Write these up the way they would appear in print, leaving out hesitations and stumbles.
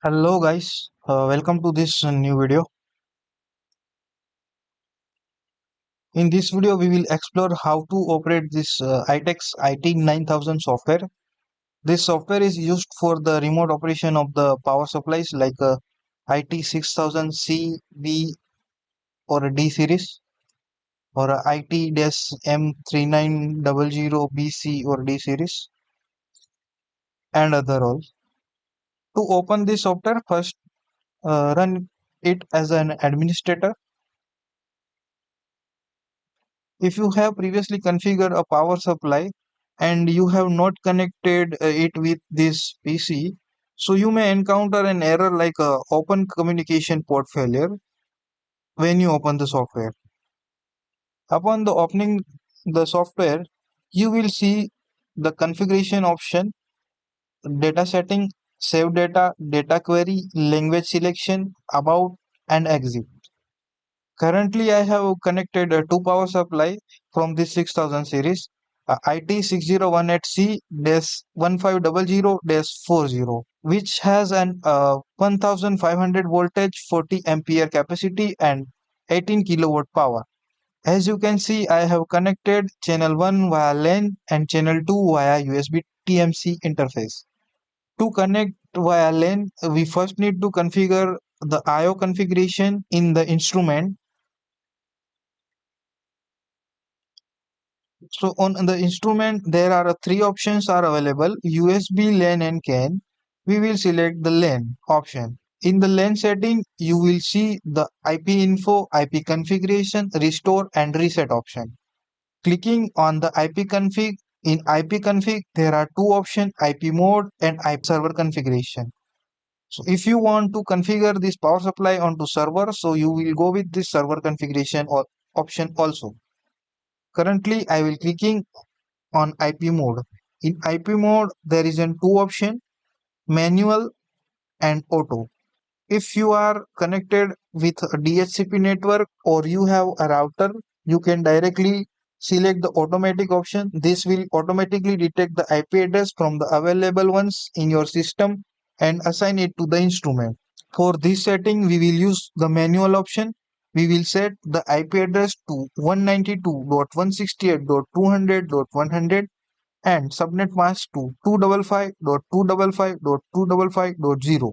Hello guys, welcome to this new video. In this video we will explore how to operate this ITECH IT9000 software. This software is used for the remote operation of the power supplies like IT6000 C, B or a D series or a IT-M3900 B, C or D series and other all. To open this software, first run it as an administrator. If you have previously configured a power supply and you have not connected it with this PC, so you may encounter an error like a open communication port failure when you open the software. Upon the opening the software, you will see the configuration option, data setting, save data, data query, language selection, about and exit. Currently, I have connected two power supply from this 6000 series, IT6018C-1500-40, which has an 1500 voltage, 40 ampere capacity and 18 kilowatt power. As you can see, I have connected channel 1 via LAN and channel 2 via USB TMC interface. To connect via LAN, we first need to configure the I/O configuration in the instrument. So on the instrument, there are three options are available: USB, LAN and CAN. We will select the LAN option. In the LAN setting, you will see the IP info, IP configuration, restore and reset option. Clicking on the IP config, in IP config, there are two options: IP mode and IP server configuration. So if you want to configure this power supply onto server, so you will go with this server configuration or option also. Currently, I will clicking on IP mode. In IP mode, there is an two option: manual and auto. If you are connected with a DHCP network or you have a router, you can directly select the automatic option. This will automatically detect the IP address from the available ones in your system and assign it to the instrument. For this setting, we will use the manual option. We will set the IP address to 192.168.200.100 and subnet mask to 255.255.255.0.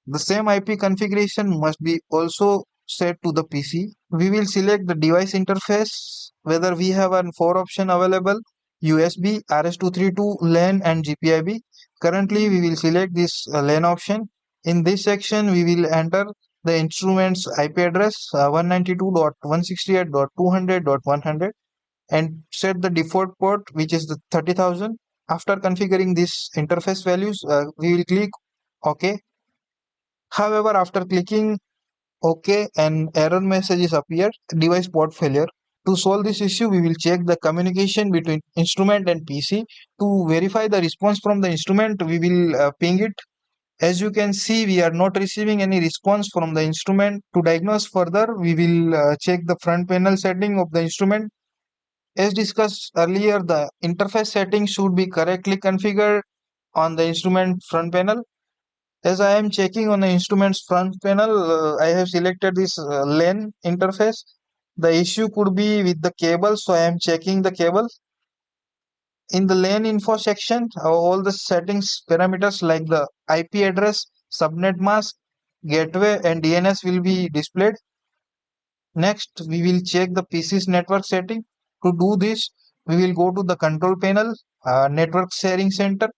The same IP configuration must be also set to the PC. We will select the device interface, whether we have an four option available: USB, RS232, LAN and GPIB. Currently, we will select this LAN option. In this section, we will enter the instrument's IP address 192.168.200.100 and set the default port, which is the 30,000. After configuring this interface values, we will click OK. However, after clicking OK, an error message is appeared: device port failure. To solve this issue, we will check the communication between instrument and PC. To verify the response from the instrument, we will ping it. As you can see, we are not receiving any response from the instrument. To diagnose further, we will check the front panel setting of the instrument. As discussed earlier, the interface setting should be correctly configured on the instrument front panel. As I am checking on the instrument's front panel, I have selected this LAN interface. The issue could be with the cable, so I am checking the cable. In the LAN info section, all the settings parameters like the IP address, subnet mask, gateway and DNS will be displayed. Next, we will check the PC's network setting. To do this, we will go to the control panel, network sharing center.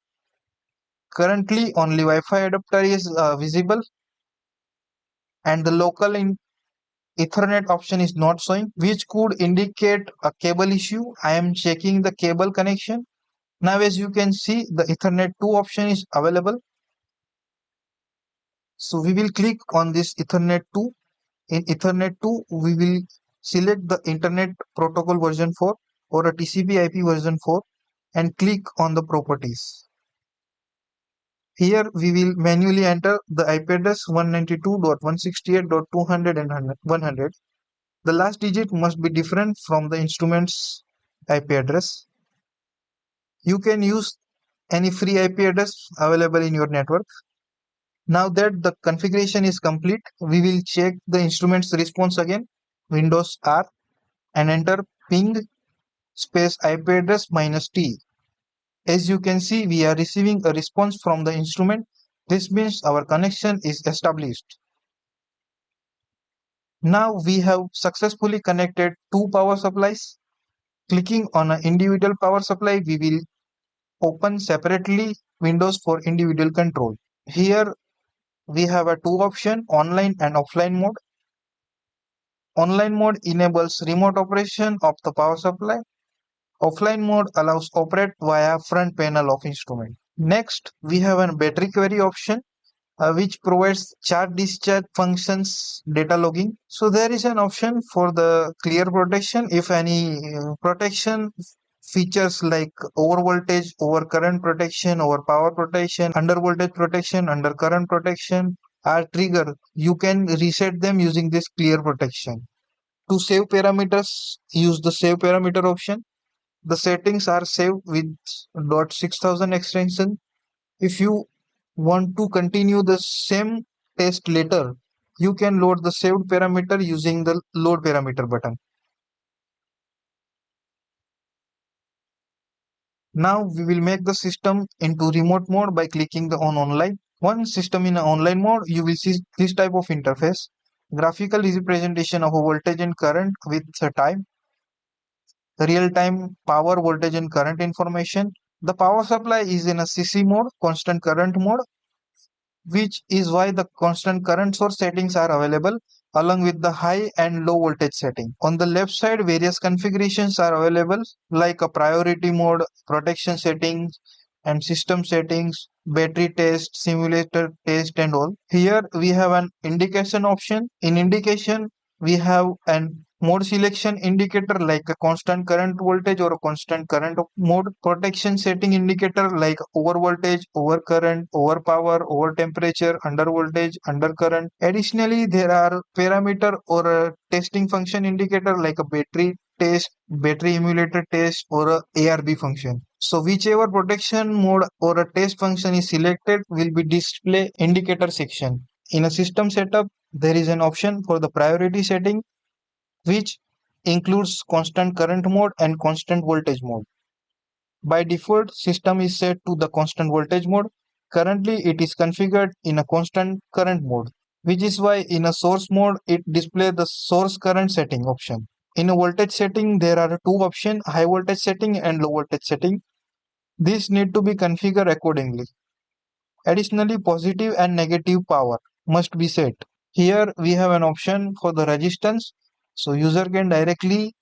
Currently, only Wi-Fi adapter is visible and the local Ethernet option is not showing, which could indicate a cable issue. I am checking the cable connection. Now, as you can see, the Ethernet 2 option is available. So we will click on this Ethernet 2. In Ethernet 2, we will select the Internet Protocol version 4 or a TCP IP version 4 and click on the properties. Here we will manually enter the IP address 192.168.200 The last digit must be different from the instrument's IP address. You can use any free IP address available in your network. Now that the configuration is complete, we will check the instrument's response again. Windows R and enter ping space IP address minus T. As you can see, we are receiving a response from the instrument. This means our connection is established. Now we have successfully connected two power supplies. Clicking on an individual power supply, we will open separately windows for individual control. Here we have a two option, online and offline mode. Online mode enables remote operation of the power supply. Offline mode allows operate via front panel of instrument. Next, we have a battery query option which provides charge discharge functions data logging. So there is an option for the clear protection if any protection features like over voltage, over current protection, over power protection, under voltage protection, under current protection are triggered. You can reset them using this clear protection. To save parameters, use the save parameter option. The settings are saved with .6000 extension. If you want to continue the same test later, you can load the saved parameter using the load parameter button. Now we will make the system into remote mode by clicking the on online. Once system in online mode, you will see this type of interface. Graphical representation of a voltage and current with a time, real-time power, voltage and current information. The power supply is in a CC mode, constant current mode, which is why the constant current source settings are available along with the high and low voltage setting. On the left side, various configurations are available like a priority mode, protection settings, and system settings, battery test, simulator test, and all. Here we have an indication option. In indication, we have an mode selection indicator like a constant current voltage or a constant current mode, protection setting indicator like over voltage, over current, over power, over temperature, under voltage, under current. Additionally, there are parameter or a testing function indicator like a battery test, battery emulator test, or a ARB function. So whichever protection mode or a test function is selected will be display indicator section. In a system setup, there is an option for the priority setting which includes constant current mode and constant voltage mode. By default, system is set to the constant voltage mode. Currently, it is configured in a constant current mode, which is why in a source mode, it displays the source current setting option. In a voltage setting, there are two options, high voltage setting and low voltage setting. These need to be configured accordingly. Additionally, positive and negative power must be set. Here we have an option for the resistance. So user can directly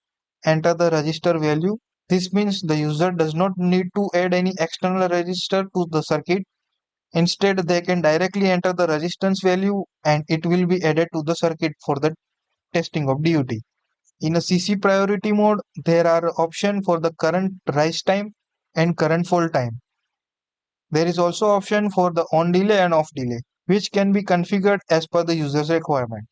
enter the register value. This means the user does not need to add any external resistor to the circuit. Instead, they can directly enter the resistance value and it will be added to the circuit for the testing of DUT. In a CC priority mode, there are options for the current rise time and current fall time. There is also option for the on delay and off delay, which can be configured as per the user's requirement.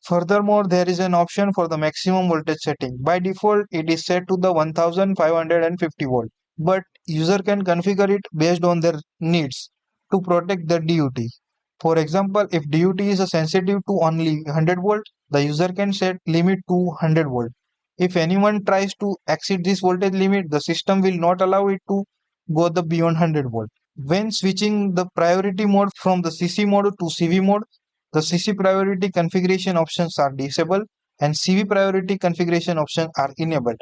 Furthermore, there is an option for the maximum voltage setting. By default, it is set to the 1550 volt, but user can configure it based on their needs to protect the DUT. For example, if DUT is sensitive to only 100 volt, the user can set limit to 100 volt. If anyone tries to exceed this voltage limit, the system will not allow it to go the beyond 100 volt. When switching the priority mode from the CC mode to CV mode, the CC priority configuration options are disabled and CV priority configuration options are enabled.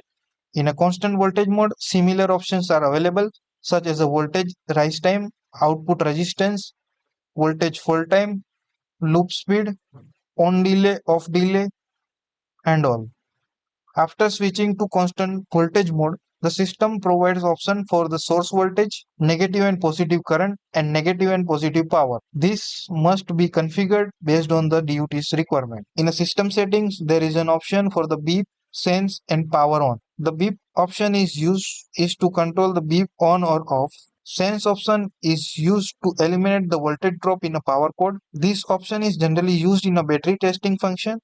In a constant voltage mode, similar options are available such as a voltage rise time, output resistance, voltage fall time, loop speed, on delay, off delay, and all. After switching to constant voltage mode, the system provides option for the source voltage, negative and positive current, and negative and positive power. This must be configured based on the DUT's requirement. In the system settings, there is an option for the beep, sense, and power on. The beep option is to control the beep on or off. Sense option is used to eliminate the voltage drop in a power cord. This option is generally used in a battery testing function.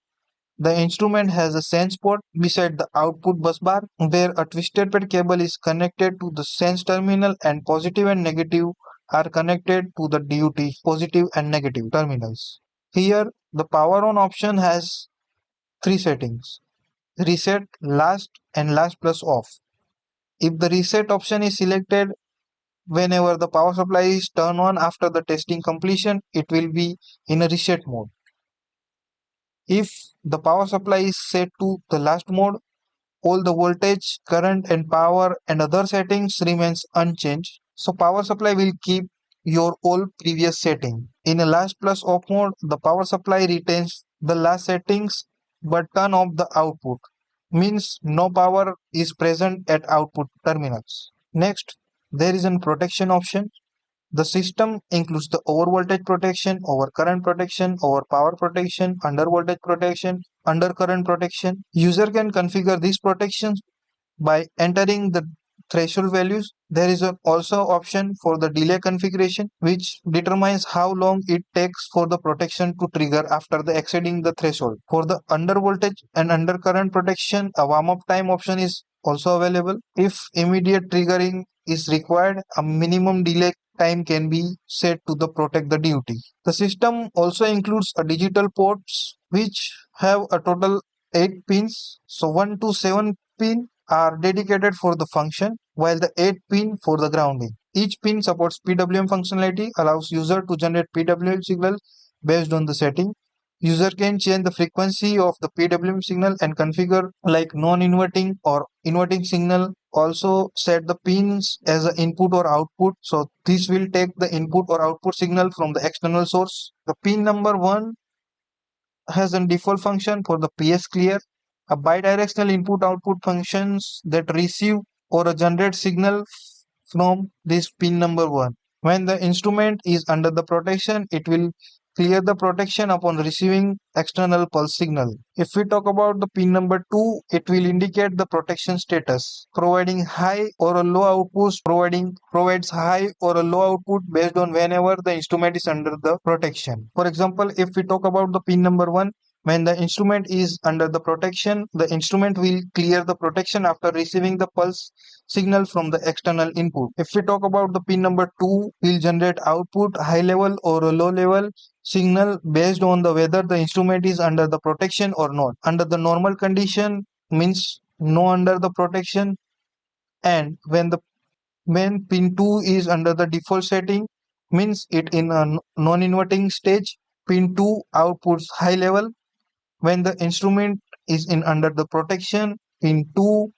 The instrument has a sense port beside the output bus bar where a twisted pair cable is connected to the sense terminal and positive and negative are connected to the DUT positive and negative terminals. Here, the power on option has three settings: reset, last, and last plus off. If the reset option is selected whenever the power supply is turned on after the testing completion, it will be in a reset mode. If the power supply is set to the last mode, all the voltage, current and power and other settings remains unchanged. So power supply will keep your all previous setting. In a last plus off mode, the power supply retains the last settings but turn off the output. Means no power is present at output terminals. Next, there is a protection option. The system includes the overvoltage protection, overcurrent protection, overpower protection, undervoltage protection, undercurrent protection. User can configure these protections by entering the threshold values. There is also option for the delay configuration, which determines how long it takes for the protection to trigger after the exceeding the threshold. For the undervoltage and undercurrent protection, a warm up time option is also available. If immediate triggering is required, a minimum delay time can be set to the protect the duty. The system also includes a digital ports which have a total 8 pins. So 1 to 7 pin are dedicated for the function, while the 8 pin for the grounding. Each pin supports PWM functionality, allows user to generate PWM signal based on the setting. User can change the frequency of the PWM signal and configure like non-inverting or inverting signal. Also set the pins as an input or output. So this will take the input or output signal from the external source. The pin number 1 has a default function for the PS clear, a bidirectional input output functions that receive or generate signal from this pin number 1. When the instrument is under the protection, it will clear the protection upon receiving external pulse signal. If we talk about the pin number 2, it will indicate the protection status, providing high or a low output, provides high or a low output based on whenever the instrument is under the protection. For example, if we talk about the pin number 1, when the instrument is under the protection, the instrument will clear the protection after receiving the pulse signal from the external input. If we talk about the pin number 2, will generate output high level or a low level signal based on the whether the instrument is under the protection or not. Under the normal condition means no under the protection, and when pin 2 is under the default setting means it in a non-inverting stage. Pin 2 outputs high level. When the instrument is in under the protection, pin 2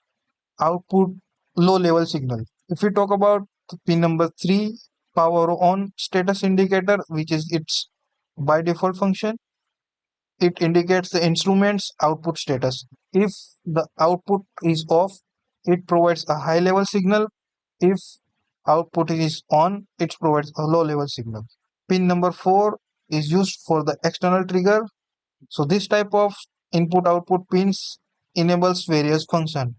output low level signal. If we talk about pin number 3, power on status indicator, which is its by default function, it indicates the instrument's output status. If the output is off, it provides a high level signal. If output is on, it provides a low level signal. Pin number 4 is used for the external trigger. So this type of input output pins enables various function.